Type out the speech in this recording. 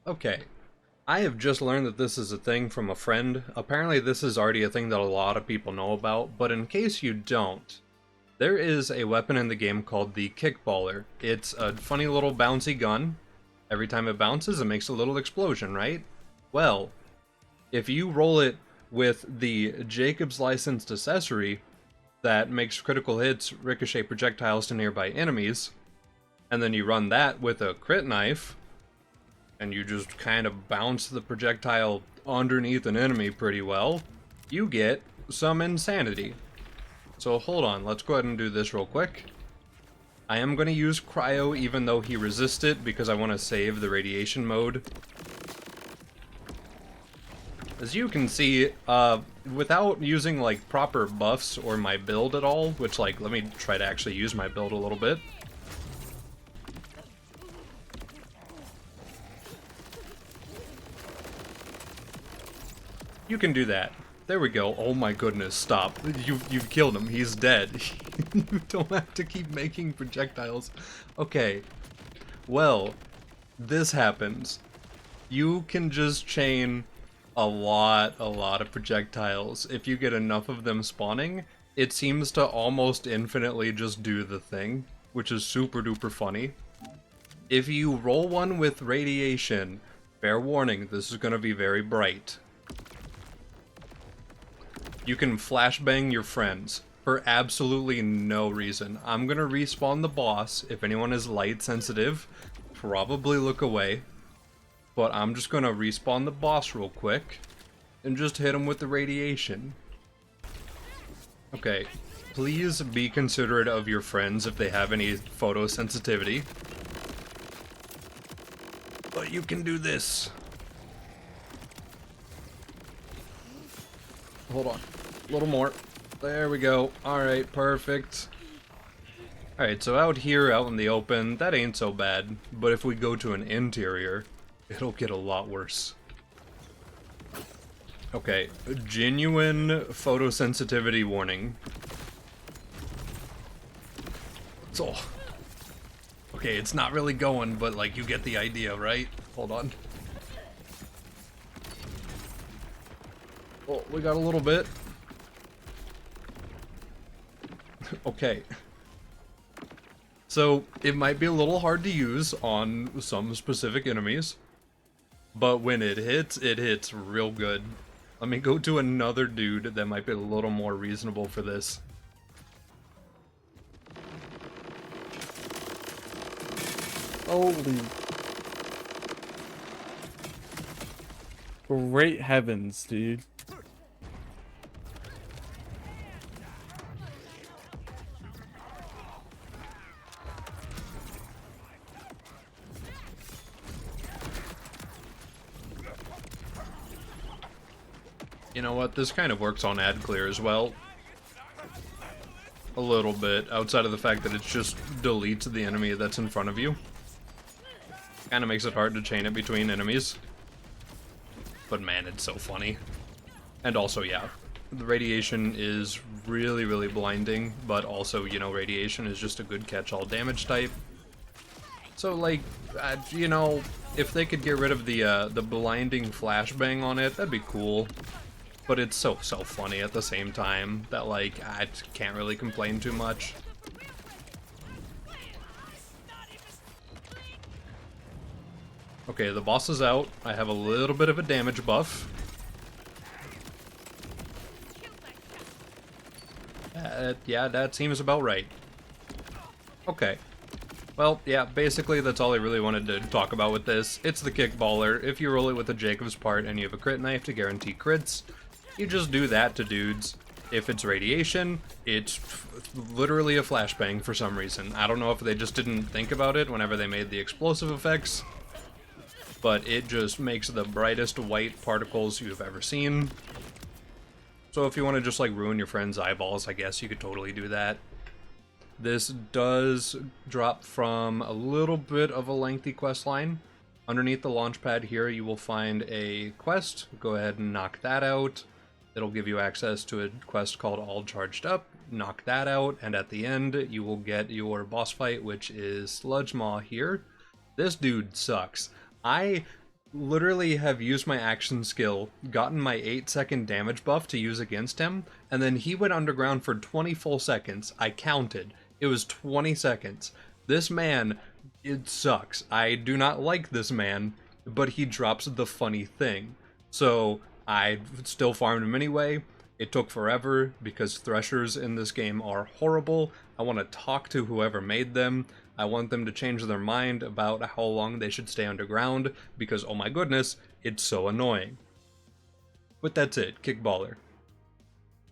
Okay, I have just learned that this is a thing from a friend. Apparently this is already a thing that a lot of people know about, but in case you don't, there is a weapon in the game called the Kickballer. It's a funny little bouncy gun. Every time it bounces, it makes a little explosion, right? Well, if you roll it with the Jacob's licensed accessory that makes critical hits ricochet projectiles to nearby enemies, and then you run that with a crit knife, and you just kind of bounce the projectile underneath an enemy pretty well, you get some insanity. So hold on, let's go ahead and do this real quick. I am going to use cryo even though he resists it because I want to save the radiation mode. As you can see, without using like proper buffs or my build at all, which like, let me try to actually use my build a little bit. You can do that. There we go. Oh my goodness, stop. You've killed him. He's dead. You don't have to keep making projectiles. Okay. Well, this happens. You can just chain a lot of projectiles. If you get enough of them spawning, it seems to almost infinitely just do the thing, which is super duper funny. If you roll one with radiation, fair warning, this is going to be very bright. You can flashbang your friends for absolutely no reason. I'm gonna respawn the boss. If anyone is light sensitive, probably look away. But I'm just gonna respawn the boss real quick and just hit him with the radiation. Okay, please be considerate of your friends if they have any photosensitivity. But you can do this. Hold on. A little more. There we go. Alright, perfect. Alright, so out here, out in the open, that ain't so bad. But if we go to an interior, it'll get a lot worse. Okay, genuine photosensitivity warning. So, okay, it's not really going, but like, you get the idea, right? Hold on. Oh, we got a little bit. Okay. So, it might be a little hard to use on some specific enemies, but when it hits real good. Let me go to another dude that might be a little more reasonable for this. Holy great heavens, dude. You know what, this kind of works on ad clear as well. A little bit, outside of the fact that it just deletes the enemy that's in front of you. Kinda makes it hard to chain it between enemies. But man, it's so funny. And also, yeah, the radiation is really blinding, but also, you know, radiation is just a good catch-all damage type. So, like, you know, if they could get rid of the blinding flashbang on it, that'd be cool. But it's so funny at the same time that, like, I can't really complain too much. Okay, the boss is out. I have a little bit of a damage buff. Yeah, that seems about right. Okay. Well, yeah, basically that's all I really wanted to talk about with this. It's the Kickballer. If you roll it with a Jacob's part and you have a crit knife to guarantee crits, you just do that to dudes. If it's radiation, it's literally a flashbang for some reason. I don't know if they just didn't think about it whenever they made the explosive effects, but it just makes the brightest white particles you've ever seen. So if you want to just like ruin your friend's eyeballs, I guess you could totally do that. This does drop from a little bit of a lengthy quest line. Underneath the launch pad here, you will find a quest. Go ahead and knock that out. It'll give you access to a quest called All Charged Up. Knock that out, and at the end, you will get your boss fight, which is Sludge Maw here. This dude sucks. I literally have used my action skill, gotten my 8-second damage buff to use against him, and then he went underground for 20 full seconds. I counted. It was 20 seconds. This man, it sucks. I do not like this man, but he drops the funny thing. So I still farmed him anyway. It took forever because threshers in this game are horrible. I want to talk to whoever made them. I want them to change their mind about how long they should stay underground because, oh my goodness, it's so annoying. But that's it, Kickballer.